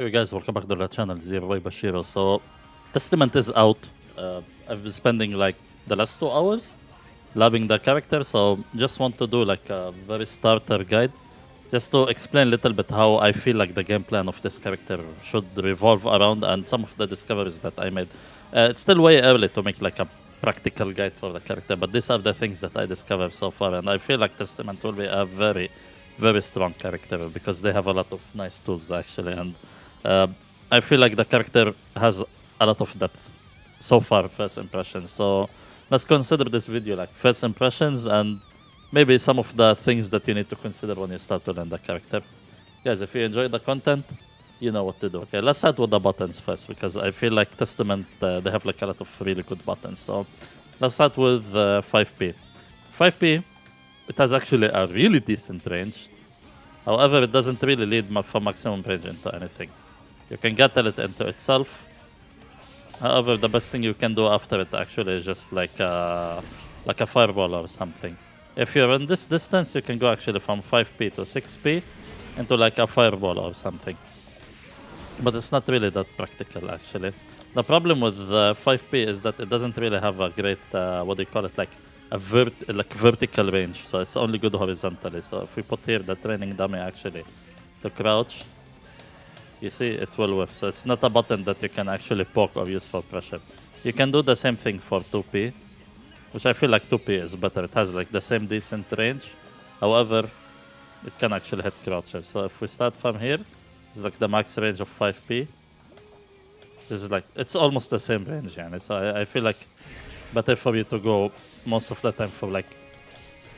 Hey guys, welcome back to the channel, Zero by Bachiru. So, Testament is out. I've been spending like the last 2 hours labbing the character, so just want to do like a very starter guide, just to explain a little bit how I feel like the game plan of this character should revolve around and some of the discoveries that I made. It's still way early to make like a practical guide for the character, but these are the things that I discovered so far, and I feel like Testament will be a very, very strong character because they have a lot of nice tools actually, and uh, I feel like the character has a lot of depth so far, first impressions. So let's consider this video like first impressions and maybe some of the things that you need to consider when you start to learn the character. Guys, if you enjoy the content, you know what to do. Okay, let's start with the buttons first because I feel like Testament, they have like a lot of really good buttons. So let's start with 5p. 5p, it has actually a really decent range. However, it doesn't really lead from maximum range into anything. You can gather it into itself. However, the best thing you can do after it actually is just like a fireball or something. If you're in this distance, you can go actually from 5p to 6p into like a fireball or something. But it's not really that practical actually. The problem with 5p is that it doesn't really have a great, what do you call it, like a vertical range. So it's only good horizontally. So if we put here the training dummy actually to crouch, you see it will whiff. So it's not a button that you can actually poke or use for pressure. You can do the same thing for 2p, which I feel like 2p is better. It has like the same decent range. However, it can actually hit croucher. So if we start from here, it's like the max range of 5p. This is like, it's almost the same range. Yani. So I feel like better for you to go most of the time for like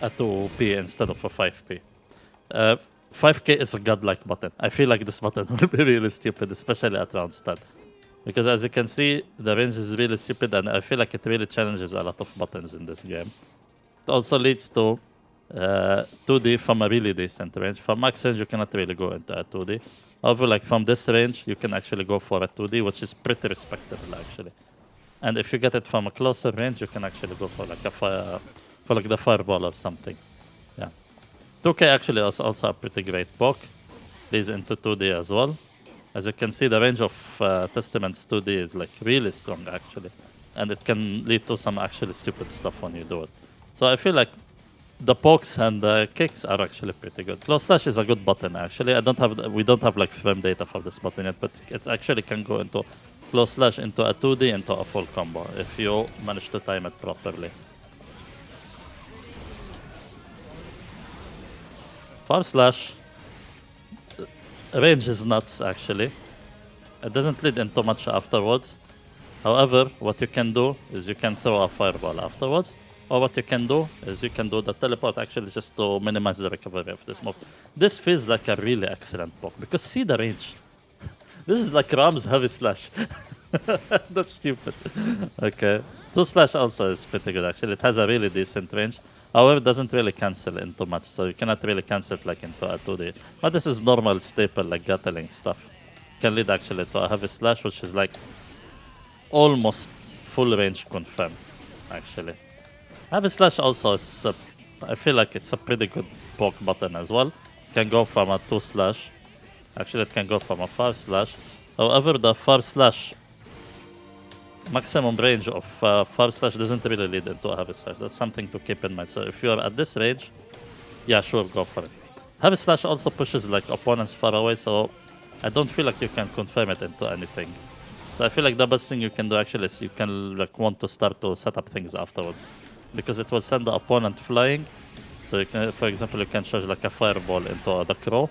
a 2p instead of a 5p. 5k is a godlike button. I feel like this button will be really stupid, especially at round start. Because as you can see, the range is really stupid and I feel like it really challenges a lot of buttons in this game. It also leads to 2D from a really decent range. From max range, you cannot really go into a 2D. However, like from this range, you can actually go for a 2D, which is pretty respectable actually. And if you get it from a closer range, you can actually go for like the fireball or something. Yeah. 2K actually is also a pretty great poke. Leads into 2D as well. As you can see, the range of Testament's 2D is like really strong actually. And it can lead to some actually stupid stuff when you do it. So I feel like the pokes and the kicks are actually pretty good. Close slash is a good button actually. We don't have like frame data for this button yet, but it actually can go into close slash into a 2D into a full combo if you manage to time it properly. Far slash range is nuts actually. It doesn't lead into much afterwards. However, what you can do is you can throw a fireball afterwards. Or what you can do is you can do the teleport actually just to minimize the recovery of this move. This feels like a really excellent poke because see the range. This is like Ram's heavy slash. That's stupid. Okay. 2 slash also is pretty good actually. It has a really decent range. However, it doesn't really cancel into much. So you cannot really cancel it like into a 2D. But this is normal staple like Gatling stuff. Can lead actually to a heavy slash which is like almost full range confirmed actually. Heavy slash also is, I feel like it's a pretty good poke button as well. It can go from a 2 slash. Actually, it can go from a 5 slash. However, the 5 slash maximum range of 5 slash doesn't really lead into a heavy slash. That's something to keep in mind. So if you're at this range, yeah, sure, go for it. Heavy slash also pushes like opponents far away, so I don't feel like you can confirm it into anything. So I feel like the best thing you can do actually is you can like want to start to set up things afterwards. Because it will send the opponent flying. So you can, for example, you can charge like a fireball into the crow,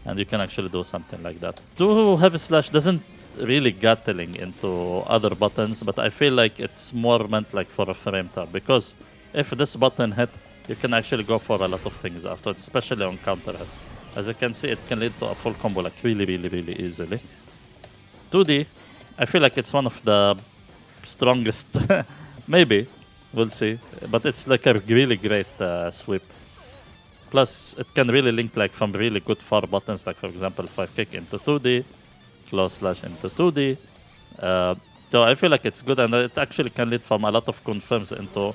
and you can actually do something like that. 2 heavy slash doesn't really gatling into other buttons, but I feel like it's more meant like for a frame trap. Because if this button hit, you can actually go for a lot of things afterwards, especially on counter hits. As you can see, it can lead to a full combo like really, really, really easily. 2D, I feel like it's one of the strongest, maybe. We'll see, but it's like a really great sweep. Plus, it can really link like from really good far buttons, like for example, 5 kick into 2D, close slash into 2D. So I feel like it's good, and it actually can lead from a lot of confirms into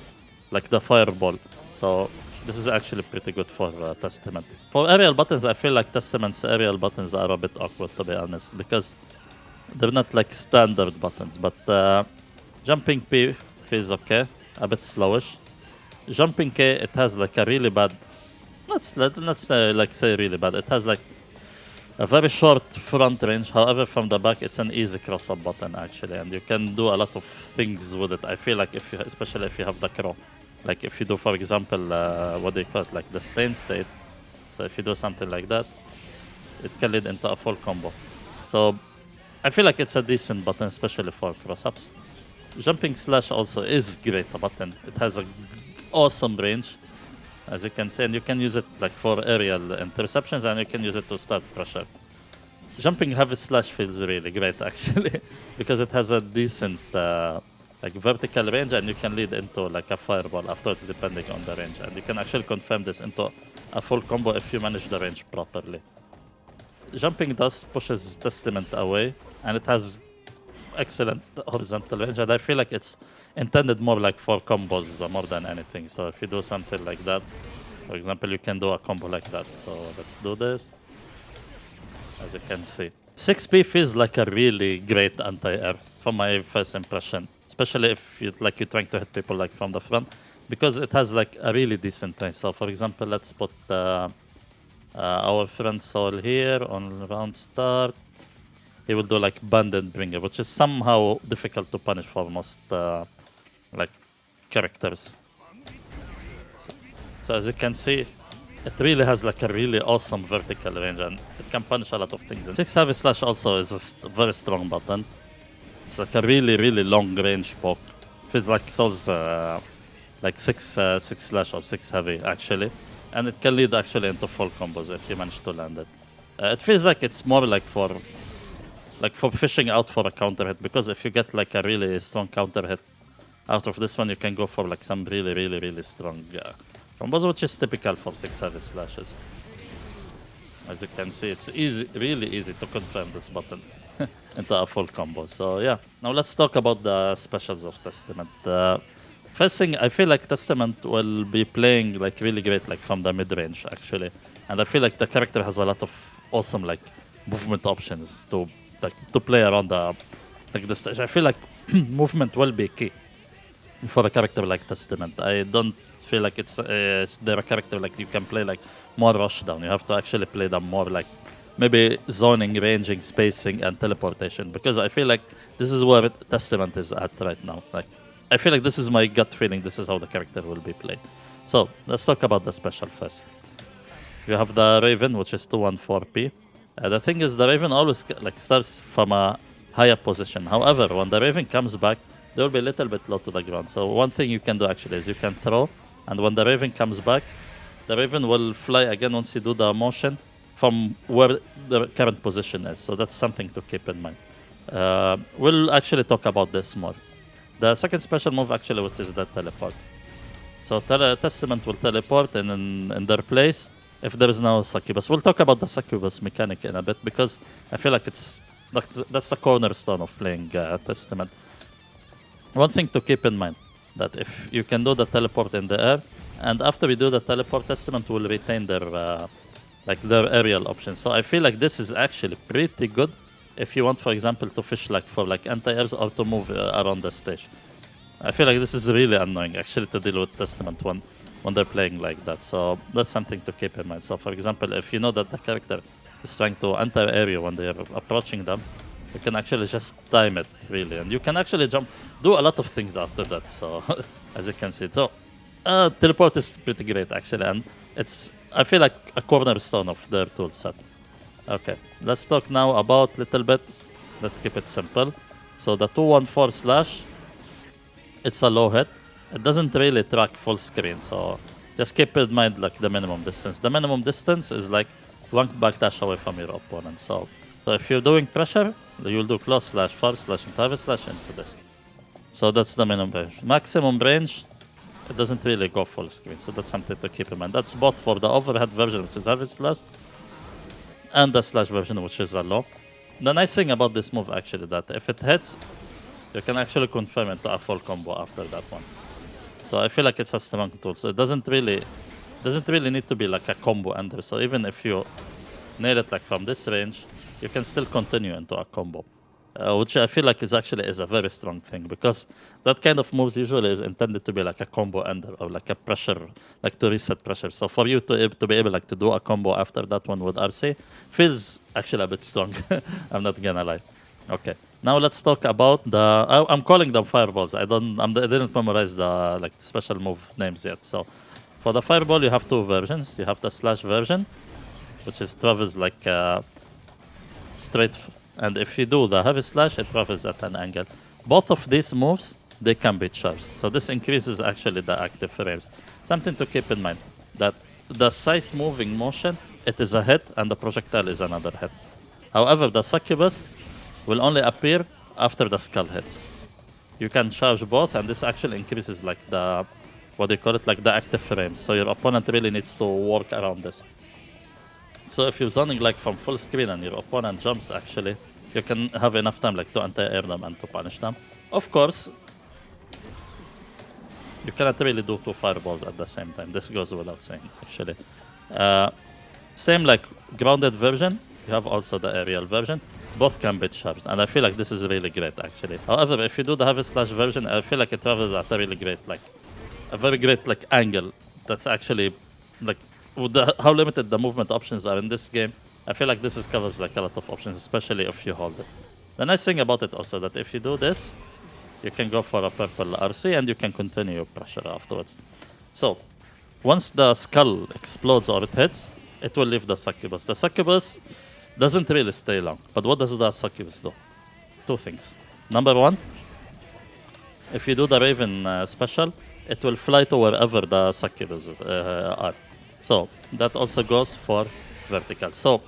like the fireball. So This is actually pretty good for Testament. For aerial buttons, I feel like Testament's aerial buttons are a bit awkward, to be honest, because they're not like standard buttons, but jumping P feels okay, a bit slowish. Jumping K, it has like a really bad, let's like say really bad. It has like a very short front range. However, from the back, it's an easy cross-up button actually, and you can do a lot of things with it. I feel like if you, especially if you have the crow, like if you do, for example, what do you call it, like the stain state. So if you do something like that, it can lead into a full combo. So I feel like it's a decent button, especially for cross-ups. Jumping slash also is great a button. It has a awesome range, as you can see, and you can use it like for aerial interceptions, and you can use it to start pressure. Jumping heavy slash feels really great actually, because it has a decent like vertical range, and you can lead into like a fireball afterwards depending on the range, and you can actually confirm this into a full combo if you manage the range properly. Jumping dust pushes Testament away, and it has excellent horizontal range, and I feel like it's intended more like for combos more than anything. So if you do something like that, for example, you can do a combo like that. So let's do this. As you can see, 6P feels like a really great anti-air from my first impression, especially if you're trying to hit people like from the front, because it has like a really decent range. So for example, let's put our friend Soul here on round start. He will do like Banded Bringer, which is somehow difficult to punish for most like characters. So as you can see, it really has like a really awesome vertical range, and it can punish a lot of things. 6 Heavy Slash also is a very strong button. It's like a really long range poke. Feels like Soul's like 6 slash or 6 heavy actually, and it can lead actually into full combos if you manage to land it. It feels like it's more like for fishing out for a counter hit, because if you get like a really strong counter hit out of this one, you can go for like some really strong combos, which is typical for 6 heavy slashes. As you can see, it's easy, really easy to confirm this button into a full combo. So yeah, now let's talk about the specials of Testament. First thing, I feel like Testament will be playing like really great like from the mid range actually, and I feel like the character has a lot of awesome like movement options to play around the stage. I feel like movement will be key for a character like Testament. I don't feel like it's they're a character like you can play like more rush down. You have to actually play them more like maybe zoning, ranging, spacing, and teleportation, because I feel like this is where Testament is at right now. Like I feel like this is my gut feeling. This is how the character will be played. So let's talk about the special first. You have the Raven, which is 214p. The thing is, the Raven always like starts from a higher position. However, when the Raven comes back, they will be a little bit low to the ground. So one thing you can do actually is you can throw, and when the Raven comes back, the Raven will fly again once you do the motion from where the current position is. So that's something to keep in mind. We'll actually talk about this more. The second special move actually, which is the teleport. So Testament will teleport in their place if there is no succubus. We'll talk about the succubus mechanic in a bit, because I feel like that's the cornerstone of playing Testament. One thing to keep in mind, that if you can do the teleport in the air, and after you do the teleport, Testament will retain their aerial options. So I feel like this is actually pretty good if you want, for example, to fish like for like anti-airs or to move around the stage. I feel like this is really annoying actually to deal with Testament when they're playing like that. So that's something to keep in mind. So for example, if you know that the character is trying to enter area when they're approaching them, you can actually just time it really, and you can actually do a lot of things after that. So as you can see, so teleport is pretty great actually, and it's, I feel like, a cornerstone of their tool set. Okay, let's talk now about little bit. Let's keep it simple. So the 214 slash, it's a low hit. It doesn't really track full screen, so just keep in mind like the minimum distance. The minimum distance is like one backdash away from your opponent. So if you're doing pressure, you'll do close slash, far slash, and heavy slash into this. So that's the minimum range. Maximum range, it doesn't really go full screen, so that's something to keep in mind. That's both for the overhead version, which is heavy slash, and the slash version, which is a low. The nice thing about this move actually, that if it hits, you can actually confirm it to a full combo after that one. So I feel like it's a strong tool. So it doesn't really doesn't really need to be like a combo ender. So even if you nail it like from this range, you can still continue into a combo. Which I feel like is a very strong thing, because that kind of moves usually is intended to be like a combo ender or like a pressure, like to reset pressure. So for you to be able like to do a combo after that one with RC feels actually a bit strong. I'm not gonna lie. Okay, now let's talk about the. I'm calling them fireballs. I didn't memorize the like special move names yet. So for the fireball, you have two versions. You have the slash version, which is travels like straight. And if you do the heavy slash, it travels at an angle. Both of these moves, they can be charged. So this increases actually the active frames. Something to keep in mind, that the scythe moving motion, it is a hit and the projectile is another hit. However, the succubus will only appear after the skull hits. You can charge both, and this actually increases like the, what do you call it, like the active frames. So your opponent really needs to work around this. So if you're zoning like from full screen and your opponent jumps, actually, you can have enough time like to anti-air them and to punish them. Of course, you cannot really do two fireballs at the same time. This goes without saying, actually. Same like grounded version, you have also the aerial version. Both can be charged, and I feel like this is really great, actually. However, if you do the heavy slash version, I feel like it travels at a really great, like, a very great like angle. That's actually like, with how limited the movement options are in this game, I feel like this covers like a lot of options, especially if you hold it. The nice thing about it also, that if you do this, you can go for a purple RC and you can continue your pressure afterwards. So, once the skull explodes or it hits, it will leave the succubus. The succubus doesn't really stay long, but what does the succubus do? Two things. Number one, if you do the Raven special, it will fly to wherever the succubus are. So that also goes for vertical. So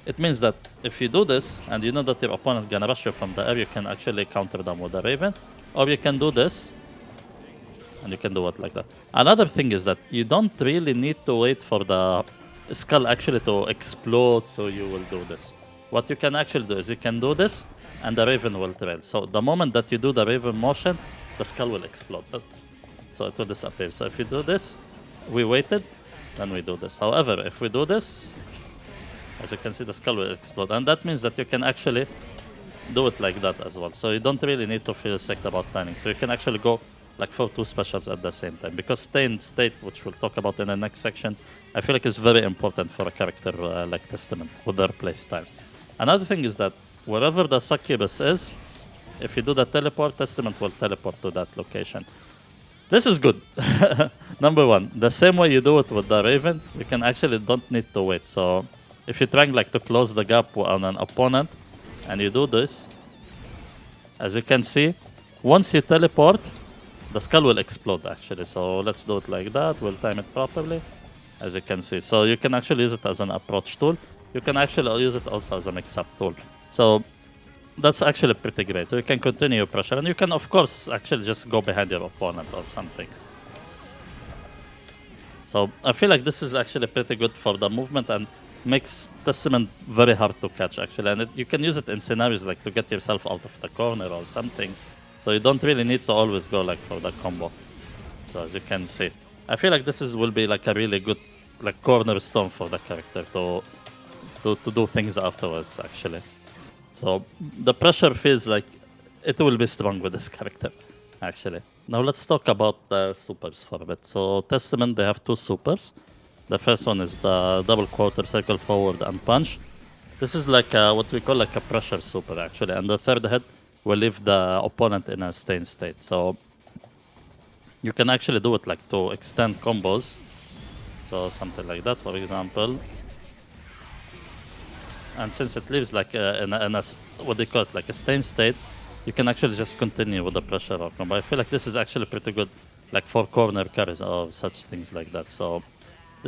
it means that if you do this and you know that your opponent gonna rush you from the air, you can actually counter them with a Raven, or you can do this and you can do it like that. Another thing is that you don't really need to wait for the skull actually to explode, so you will do this. What you can actually do is you can do this and the Raven will trail. So the moment that you do the Raven motion, the skull will explode. So it will disappear. So if you do this, we waited, then we do this. However, if we do this, as you can see, the skull will explode. And that means that you can actually do it like that as well. So you don't really need to feel sick about timing. So you can actually go like for two specials at the same time. Because stay in state, which we'll talk about in the next section, I feel like it's very important for a character like Testament with their playstyle. Another thing is that wherever the succubus is, if you do the teleport, Testament will teleport to that location. This is good. Number one, the same way you do it with the Raven, you can actually don't need to wait. So if you're trying like to close the gap on an opponent and you do this, as you can see, once you teleport, the skull will explode actually. So let's do it like that. We'll time it properly, as you can see. So you can actually use it as an approach tool. You can actually use it also as a mix-up tool. So that's actually pretty great. You can continue your pressure, and you can, of course, actually just go behind your opponent or something. So I feel like this is actually pretty good for the movement and makes Testament very hard to catch, actually. And you can use it in scenarios like to get yourself out of the corner or something. So you don't really need to always go like for the combo. So as you can see, I feel like this will be like a really good like cornerstone for the character to do things afterwards, actually. So the pressure feels like it will be strong with this character, actually. Now let's talk about the supers for a bit. So Testament, they have two supers. The first one is the double quarter circle forward and punch. This is like what we call like a pressure super, actually. And the third hit will leave the opponent in a stay state. So you can actually do it like to extend combos. So something like that, for example. And since it leaves like in a what they call it, like a stay state, you can actually just continue with the pressure or combo. I feel like this is actually pretty good, like for corner carries or such things like that. So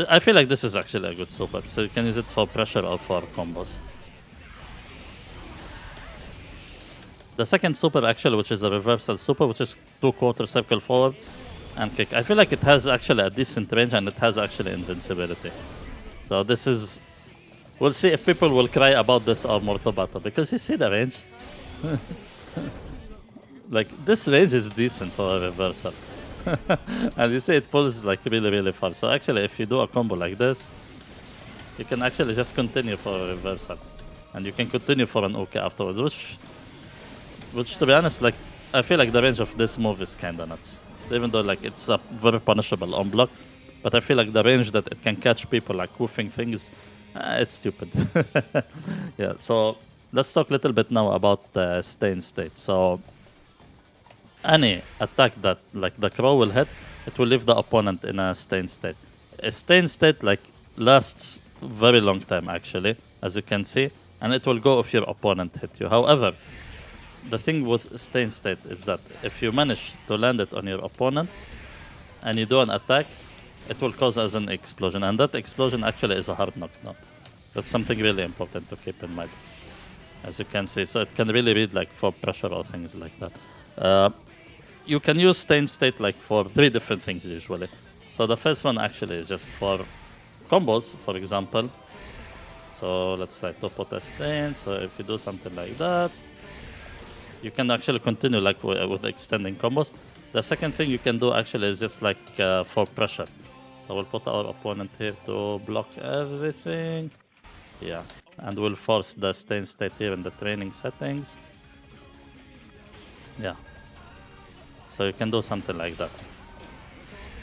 I feel like this is actually a good super. So you can use it for pressure or for combos. The second super actually, which is a reversal super, which is 2/4 circle forward and kick. I feel like it has actually a decent range and it has actually invincibility. So this is, we'll see if people will cry about this or Mortobato, because you see the range. Like this range is decent for a reversal. And you see it pulls like really far. So actually if you do a combo like this, you can actually just continue for a reversal. And you can continue for an OK afterwards, which to be honest, like I feel like the range of this move is kinda nuts. Even though like it's a very punishable on block, but I feel like the range that it can catch people like woofing things, it's stupid. Yeah, so let's talk a little bit now about stay in state. So any attack that like the crow will hit, it will leave the opponent in a stay in state. A stay in state like lasts very long time actually, as you can see, and it will go if your opponent hit you. However, the thing with stay in state is that if you manage to land it on your opponent and you do an attack, it will cause as an explosion, and that explosion actually is a hard knockdown. That's something really important to keep in mind, as you can see. So it can really read like for pressure or things like that. You can use stay in state like for 3 different things usually. So the first one actually is just for combos, for example. So let's try to put a stain. So if you do something like that, you can actually continue like with extending combos. The second thing you can do actually is just like for pressure. So we'll put our opponent here to block everything. Yeah, and we'll force the stay in state here in the training settings. Yeah. So you can do something like that.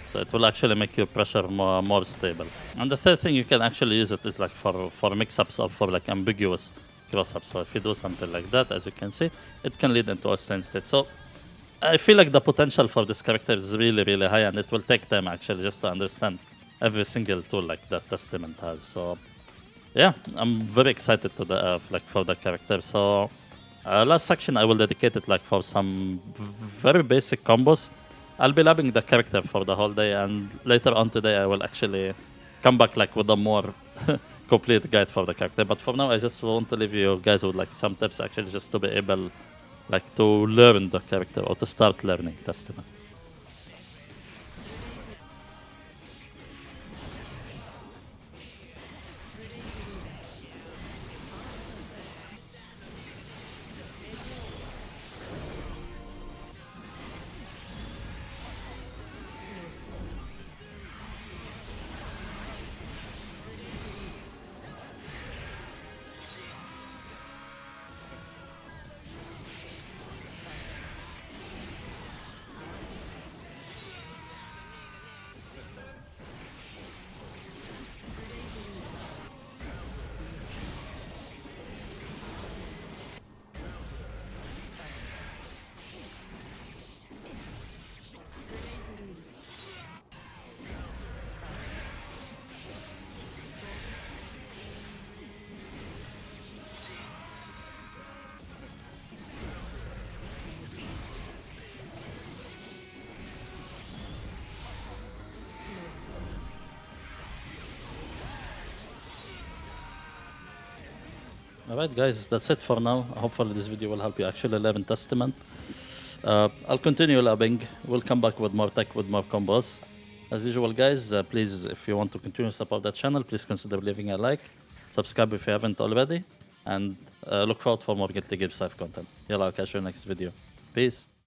So it will actually make your pressure more stable. And the third thing you can actually use it is like for mix-ups or for like ambiguous cross-ups. So if you do something like that, as you can see, it can lead into a stay in state. So I feel like the potential for this character is really high, and it will take time actually just to understand every single tool like that Testament has. So yeah, I'm very excited to the like for the character. So last section I will dedicate it like for some very basic combos. I'll be labbing the character for the whole day, and later on today I will actually come back like with a more complete guide for the character. But for now I just want to leave you guys with like some tips actually just to be able like to learn the character or to start learning Testament. Alright guys, that's it for now. Hopefully this video will help you actually learn Testament. I'll continue labbing. We'll come back with more tech, with more combos. As usual guys, please, if you want to continue to support the channel, please consider leaving a like. Subscribe if you haven't already. And look forward for more Guilty Gear 5 content. Yalla, I'll catch you in the next video. Peace.